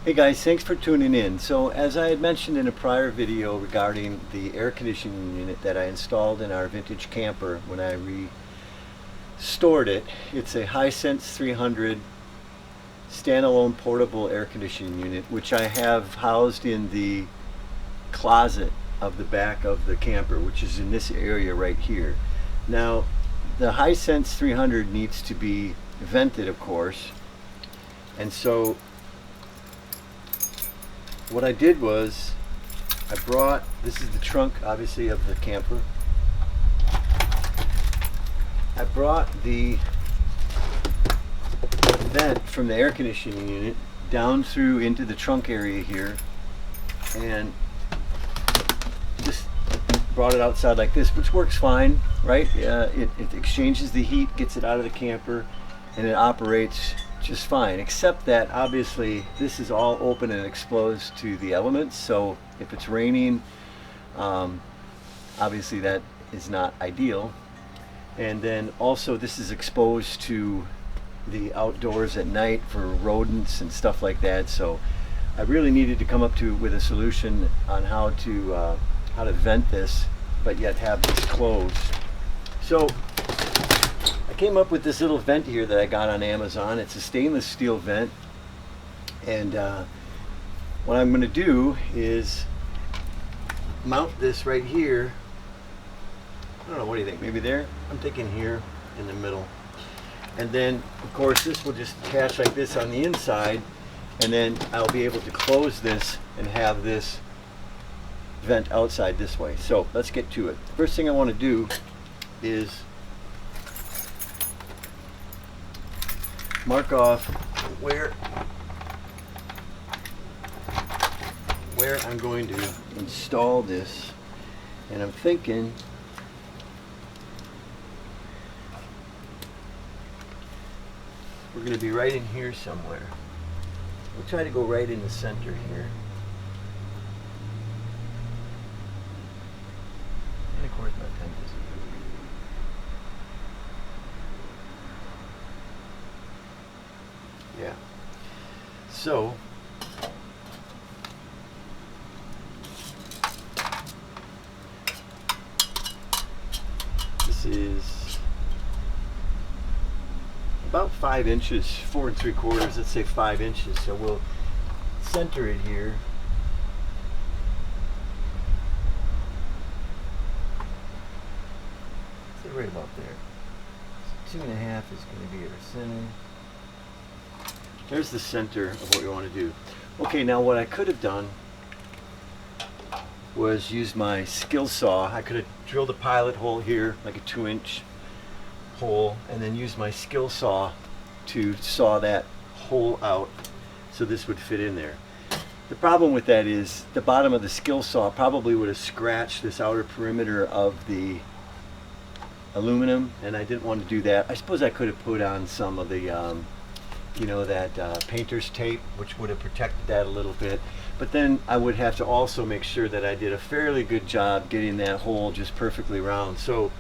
Hey guys, thanks for tuning in. So as I had mentioned in a prior video regarding the air conditioning unit that I installed in our vintage camper when I restored it, it's a Hisense 300 standalone portable air conditioning unit, which I have housed in the closet of the back of the camper, which is in this area right here. Now, the Hisense 300 needs to be vented, of course, and so what I did was I brought, this is the trunk obviously of the camper. I brought the vent from the air conditioning unit down through into the trunk area here and just brought it outside like this, which works fine, right? It exchanges the heat, gets it out of the camper, and it operates just fine, except that obviously this is all open and exposed to the elements, so if it's raining, obviously that is not ideal. And then also this is exposed to the outdoors at night for rodents and stuff like that, so I really needed to come up with a solution on how to vent this but yet have this closed. So I came up with this little vent here that I got on Amazon. It's a stainless steel vent, and what I'm going to do is mount this right here. I don't know, what do you think? Maybe there? I'm thinking here in the middle. And then of course this will just attach like this on the inside, and then I'll be able to close this and have this vent outside this way. So let's get to it. First thing I want to do is mark off where I'm going to install this, and I'm thinking we're going to be right in here somewhere. We'll try to go right in the center here. And of course my pen isn't. Yeah. So this is about 5 inches, 4 3/4, let's say 5 inches. So we'll center it here. Say right about there. So 2.5 is going to be our center. There's the center of what we want to do. Okay, now what I could have done was use my skill saw. I could have drilled a pilot hole here, like a 2-inch hole, and then use my skill saw to saw that hole out so this would fit in there. The problem with that is the bottom of the skill saw probably would have scratched this outer perimeter of the aluminum, and I didn't want to do that. I suppose I could have put on some of the you know, that painter's tape, which would have protected that a little bit, but then I would have to also make sure that I did a fairly good job getting that hole just perfectly round. So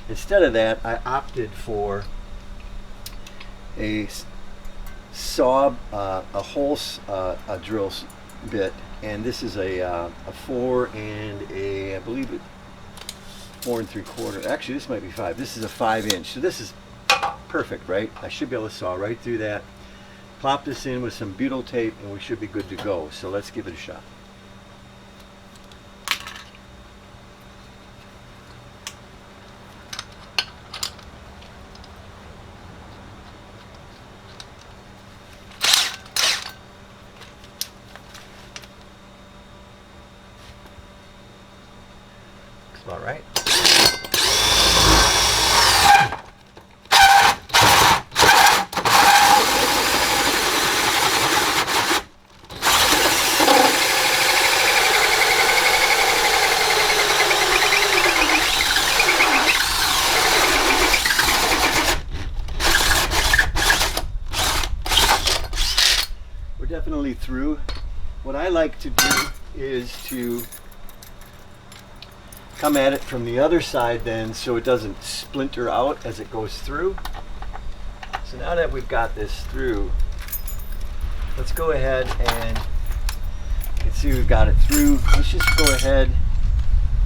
instead of that, I opted for a saw, a hole drill bit, and this is a 4 and I believe it 4 3/4. Actually, this might be 5. This is a 5-inch, so this is perfect, right? I should be able to saw right through that. Plop this in with some butyl tape and we should be good to go. So let's give it a shot. Looks about right. Definitely through. What I like to do is to come at it from the other side then, so it doesn't splinter out as it goes through. So now that we've got this through, let's go ahead and You can see we've got it through. Let's just go ahead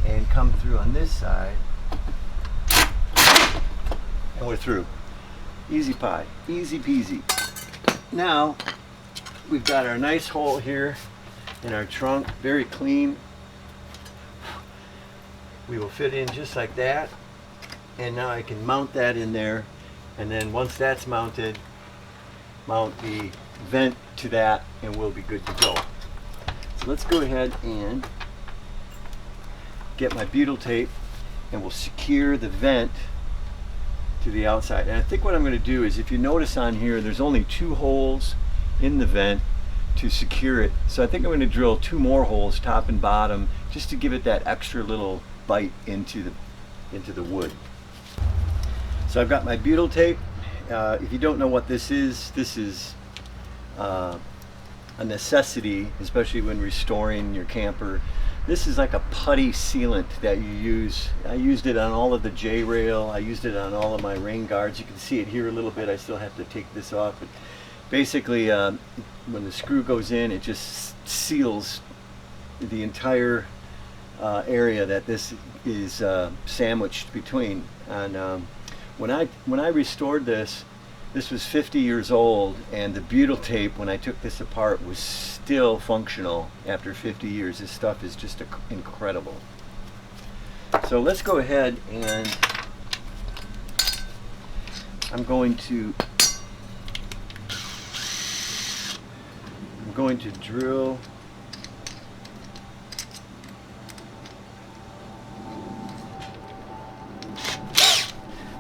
and come through on this side. And we're through. Easy pie, easy peasy. Now, we've got our nice hole here in our trunk, very clean. We will fit in just like that. And now I can mount that in there. And then once that's mounted, mount the vent to that and we'll be good to go. So let's go ahead and get my butyl tape and we'll secure the vent to the outside. And I think what I'm going to do is, if you notice on here, there's only 2 holes in the vent to secure it. So I think I'm going to drill 2 more holes, top and bottom, just to give it that extra little bite into the wood. So I've got my butyl tape. If you don't know what this is a necessity, especially when restoring your camper. This is like a putty sealant that you use. I used it on all of the J-rail. I used it on all of my rain guards. You can see it here a little bit. I still have to take this off. But basically, when the screw goes in, it just seals the entire area that this is sandwiched between. And when I restored this was 50 years old, and the butyl tape, when I took this apart, was still functional after 50 years. This stuff is just incredible. So let's go ahead and I'm going to drill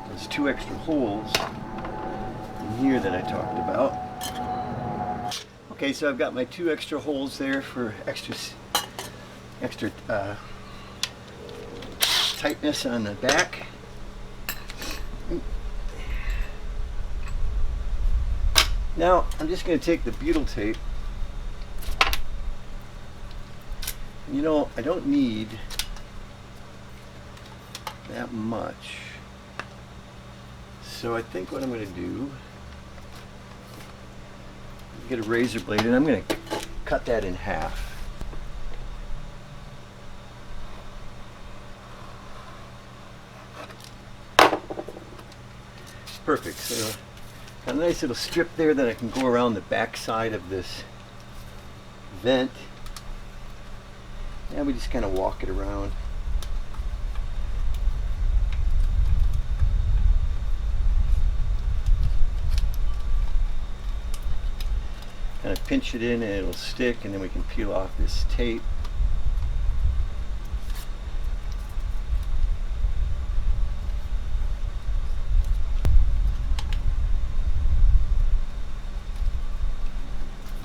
those 2 extra holes in here that I talked about. Okay, so I've got my 2 extra holes there for extra tightness on the back. Now I'm just going to take the butyl tape. You know, I don't need that much. So I think what I'm going to do, get a razor blade and I'm going to cut that in half. Perfect. So a nice little strip there that I can go around the back side of this vent. And we just kind of walk it around. Kind of pinch it in and it'll stick, and then we can peel off this tape.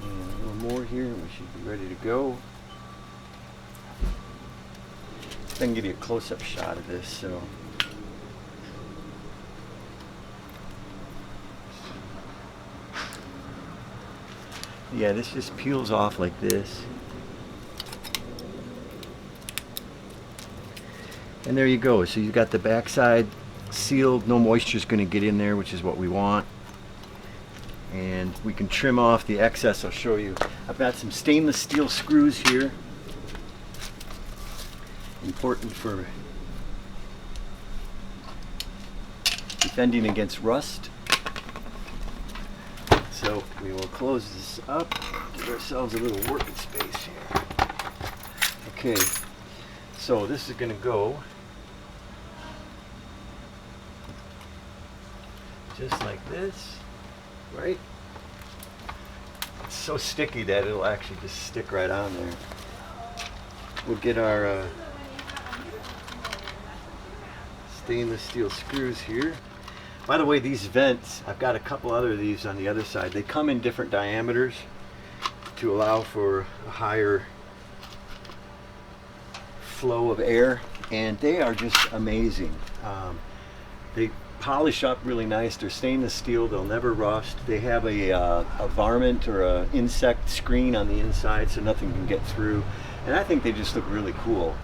And a little more here and we should be ready to go. I can give you a close-up shot of this. So yeah, this just peels off like this. And there you go. So you've got the backside sealed. No moisture is going to get in there, which is what we want. And we can trim off the excess. I'll show you. I've got some stainless steel screws here. Important for defending against rust. So we will close this up, give ourselves a little working space here. Okay, so this is going to go just like this, right? It's so sticky that it'll actually just stick right on there. We'll get our stainless steel screws here. By the way, these vents, I've got a couple other of these on the other side. They come in different diameters to allow for a higher flow of air, and they are just amazing. They polish up really nice. They're stainless steel. They'll never rust. They have a varmint or an insect screen on the inside so nothing can get through. And I think they just look really cool.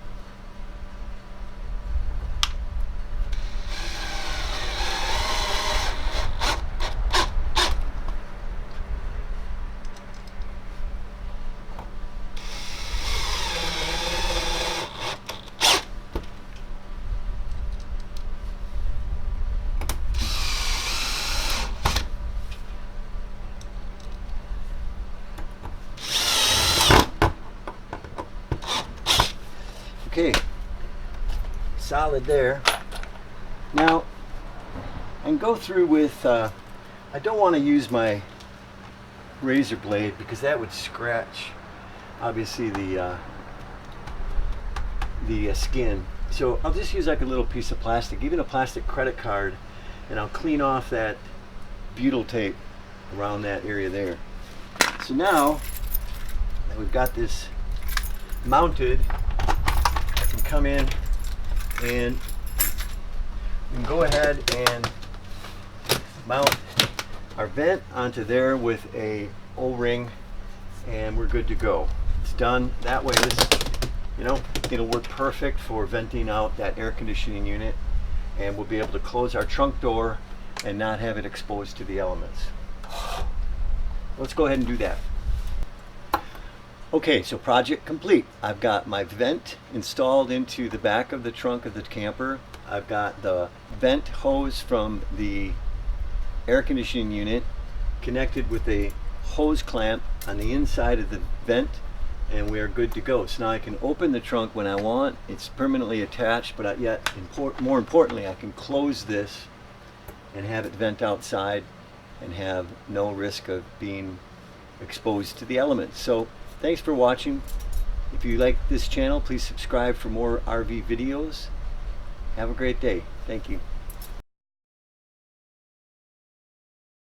Okay, solid there. Now, and go through with, I don't want to use my razor blade because that would scratch, obviously, the skin. So I'll just use like a little piece of plastic, even a plastic credit card, and I'll clean off that butyl tape around that area there. So now that we've got this mounted, I can come in and we can go ahead and mount our vent onto there with a O-ring, and we're good to go. It's done. That way, this, you know, it'll work perfect for venting out that air conditioning unit, and we'll be able to close our trunk door and not have it exposed to the elements. Let's go ahead and do that. Okay, so project complete. I've got my vent installed into the back of the trunk of the camper. I've got the vent hose from the air conditioning unit connected with a hose clamp on the inside of the vent, and we are good to go. So now I can open the trunk when I want. It's permanently attached, but yet more importantly, I can close this and have it vent outside and have no risk of being exposed to the elements. So thanks for watching. If you like this channel, please subscribe for more RV videos. Have a great day. Thank you.